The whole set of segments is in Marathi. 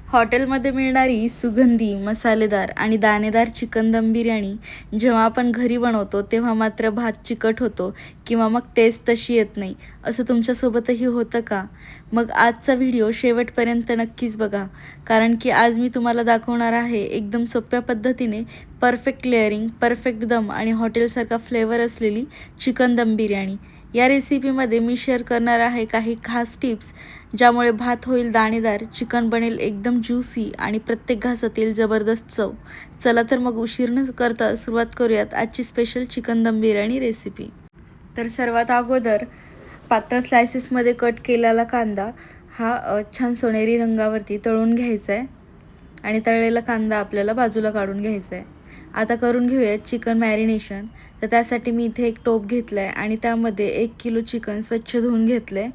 हॉटेलमध्ये मिळणारी सुगंधी, मसालेदार आणि दाणेदार चिकन दम बिर्याणी जेव्हा आपण घरी बनवतो तेव्हा मात्र भात चिकट होतो किंवा मग टेस्ट तशी येत नाही. असं तुमच्यासोबतही होतं का? मग आजचा व्हिडिओ शेवटपर्यंत नक्कीच बघा, कारण की आज मी तुम्हाला दाखवणार आहे एकदम सोप्या पद्धतीने परफेक्ट लेअरिंग, परफेक्ट दम आणि हॉटेलसारखा फ्लेवर असलेली चिकन दम बिर्याणी. या रेसिपीमध्ये मी शेअर करणार आहे काही खास टिप्स, ज्यामुळे भात होईल दाणेदार, चिकन बनेल एकदम ज्युसी आणि प्रत्येक घासातील जबरदस्त चव. चला तर मग उशीर न करता सुरुवात करूयात आजची स्पेशल चिकन दम बिर्याणी रेसिपी. तर सर्वात अगोदर पातळ स्लायसेसमध्ये कट केलेला कांदा हा छान सोनेरी रंगावरती तळून घ्यायचा आहे आणि तळलेला कांदा आपल्याला बाजूला काढून घ्यायचा आहे. आता करून घेऊया चिकन मॅरिनेशन. तर त्यासाठी मी इथे एक टोप घेतला आहे आणि त्यामध्ये 1 किलो चिकन स्वच्छ धुवून घेतलं आहे.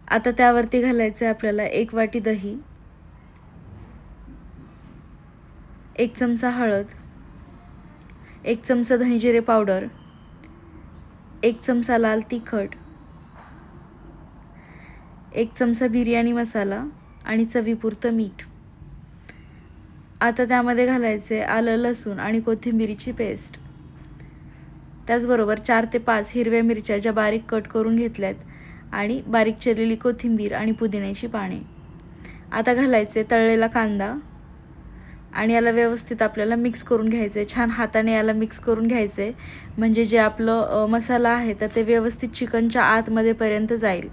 आता त्यावरती घालायचं आहे आपल्याला 1 वाटी दही, 1 चमचा हळद, 1 चमचा धणेजिरे पावडर, 1 चमचा लाल तिखट, 1 चमचा बिर्याणी मसाला आणि चवीपुरतं मीठ. आता त्यामध्ये घालायचे आलं, लसूण आणि कोथिंबीरीची पेस्ट. त्याचबरोबर 4 ते 5 हिरव्या मिरच्या ज्या बारीक कट करून घेतल्यात आणि बारीक चिरलेली कोथिंबीर आणि पुदिन्याची पाने. आता घालायचे तळलेला कांदा आणि याला व्यवस्थित आपल्याला मिक्स करून घ्यायचं आहे. छान हाताने याला मिक्स करून घ्यायचं आहे, म्हणजे जे आपलं मसाला आहे तर ते व्यवस्थित चिकनच्या आतमध्ये पर्यंत जाईल.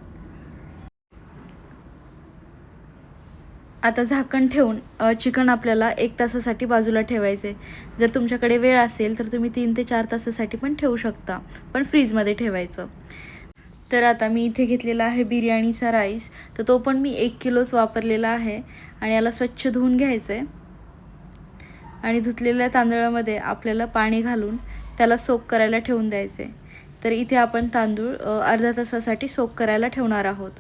आता झाकण ठेवून चिकन आपल्याला 1 तासासाठी बाजूला ठेवायचे. जर तुमच्याकडे वेळ असेल तर तुम्ही 3 ते 4 तासासाठी पण ठेवू शकता, पण फ्रीजमध्ये ठेवायचं. तर आता मी इथे घेतलेला आहे बिर्याणीचा राईस, तर तो पण मी 1 किलोच वापरलेला आहे आणि याला स्वच्छ धुवून घ्यायचं आहे आणि धुतलेल्या तांदळामध्ये आपल्याला पाणी घालून त्याला सोक करायला ठेवून द्यायचे. तर इथे आपण तांदूळ अर्धा तासासाठी सोक करायला ठेवणार आहोत.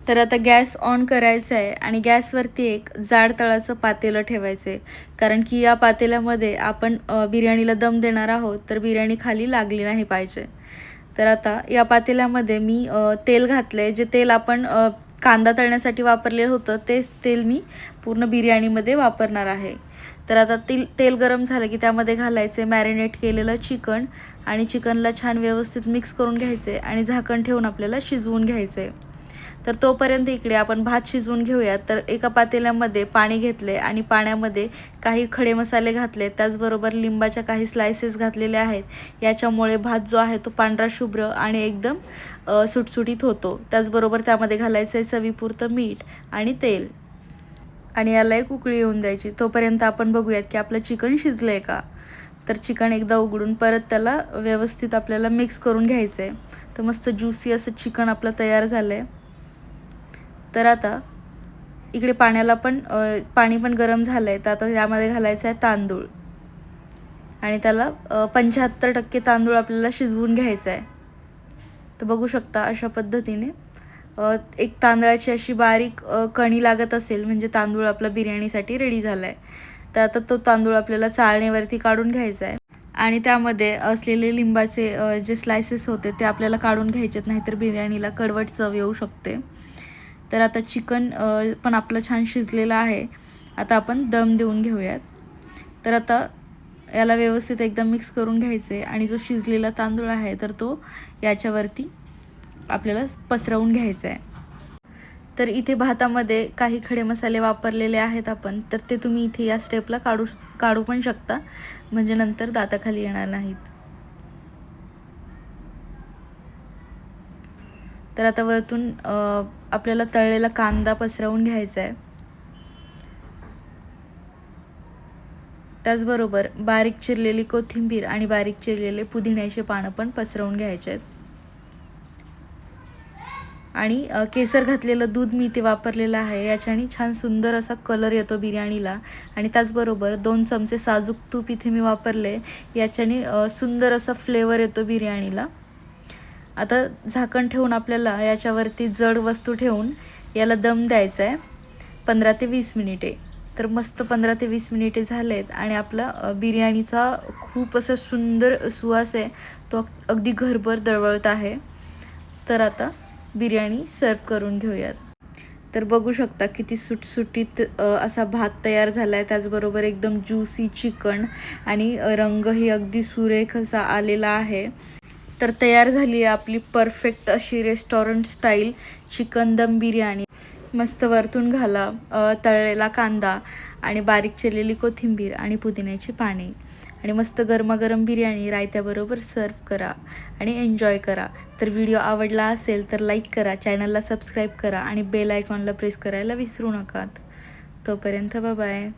तर आता गॅस ऑन करायचा आहे आणि गॅसवरती एक जाड तळाचं पातेलं ठेवायचं आहे, कारण की या पातेल्यामध्ये आपण बिर्याणीला दम देणार आहोत, तर बिर्याणी खाली लागली नाही पाहिजे. तर आता या पातेल्यामध्ये मी तेल घातलं आहे. जे तेल आपण कांदा तळण्यासाठी वापरलेलं होतं तेच तेल मी पूर्ण बिर्याणीमध्ये वापरणार आहे. तर आता तेल गरम झालं की त्यामध्ये घालायचे मॅरिनेट केलेलं चिकन आणि चिकनला छान व्यवस्थित मिक्स करून घ्यायचे आणि झाकण ठेवून आपल्याला शिजवून घ्यायचं आहे. तर तोपर्यंत इकडे आपण भात शिजवून घेऊयात. तर एका पातेल्यामध्ये पाणी घेतले आणि पाण्यामध्ये काही खडे मसाले घातले, त्याचबरोबर लिंबाच्या काही स्लायसेस घातलेले आहेत. याच्यामुळे भात जो आहे तो पांढरा शुभ्र आणि एकदम सुटसुटीत होतो. त्याचबरोबर त्यामध्ये घालायचं आहे चवीपुरतं मीठ आणि तेल आणि याला एक उकळी येऊन द्यायची. तोपर्यंत आपण बघूयात की आपलं चिकन शिजलं आहे का. तर चिकन एकदा उघडून परत त्याला व्यवस्थित आपल्याला मिक्स करून घ्यायचं आहे. तर मस्त ज्युसी असं चिकन आपलं तयार झालं आहे. तर आता इकडे पाणी पण गरम झालं आहे. तर आता त्यामध्ये घालायचं आहे तांदूळ आणि त्याला 75% तांदूळ आपल्याला शिजवून घ्यायचं आहे. तर बघू शकता अशा पद्धतीने एक तांदळाची अशी बारीक कणी लागत असेल म्हणजे तांदूळ आपला बिर्याणीसाठी रेडी झाला आहे. तर आता तो तांदूळ आपल्याला चाळणीवरती काढून घ्यायचा आहे आणि त्यामध्ये असलेले लिंबाचे जे स्लायसेस होते ते आपल्याला काढून घ्यायचेत, नाहीतर बिर्याणीला कडवट चव येऊ शकते. तर आता चिकन पण आपलं छान शिजलेलं आहे. आता आपण दम देऊन घेऊयात. तर आता याला व्यवस्थित एकदम मिक्स करून घ्यायचे आणि जो शिजलेला तांदूळ आहे तर तो याच्यावरती आपल्याला पसरवून घ्यायचा आहे. तर इथे भातामध्ये काही खडे मसाले वापरलेले आहेत आपण, तर ते तुम्ही इथे या स्टेपला काढू पण शकता, म्हणजे नंतर दाताखाली येणार नाहीत. तर आता वरतून आपल्याला तळलेला कांदा पसरवून घ्यायचा आहे. त्याचबरोबर बारीक चिरलेली कोथिंबीर आणि बारीक चिरलेले पुदिन्याचे पानं पण पसरवून घ्यायचे आहेत. आणि केसर घातलेलं दूध मी इथे वापरलेलं आहे. याच्याने छान सुंदर असा कलर येतो बिर्याणीला. आणि त्याचबरोबर 2 चमचे साजूक तूप इथे मी वापरले. याच्याने सुंदर असा फ्लेवर येतो बिर्याणीला. आता झाकण ठेवून आपल्याला याच्यावरती जड वस्तू ठेवून याला दम द्यायचा आहे 15 ते 20 मिनिटे. तर मस्त 15 ते 20 मिनिटे झालेत आणि आपला बिर्याणीचा खूप असं सुंदर सुवास आहे, तो अगदी घरभर दरवळत आहे. तर आता बिर्याणी सर्व करून घेऊयात. तर बघू शकता किती सुटसुटीत असा भात तयार झाला आहे, त्याचबरोबर एकदम ज्युसी चिकन आणि रंगही अगदी सुरेख असा आलेला आहे. तर तयार झाली आहे आपली परफेक्ट अशी रेस्टॉरंट स्टाईल चिकन दम बिर्याणी. मस्त वरतून घाला तळलेला कांदा आणि बारीक चिरलेली कोथिंबीर आणि पुदिन्याची पाने आणि मस्त गरमागरम बिर्याणी रायत्याबरोबर सर्व करा आणि एन्जॉय करा. तर व्हिडिओ आवडला असेल तर लाईक करा, चॅनलला सबस्क्राईब करा आणि बेल आयकॉनला प्रेस करायला विसरू नका. तोपर्यंत बाय.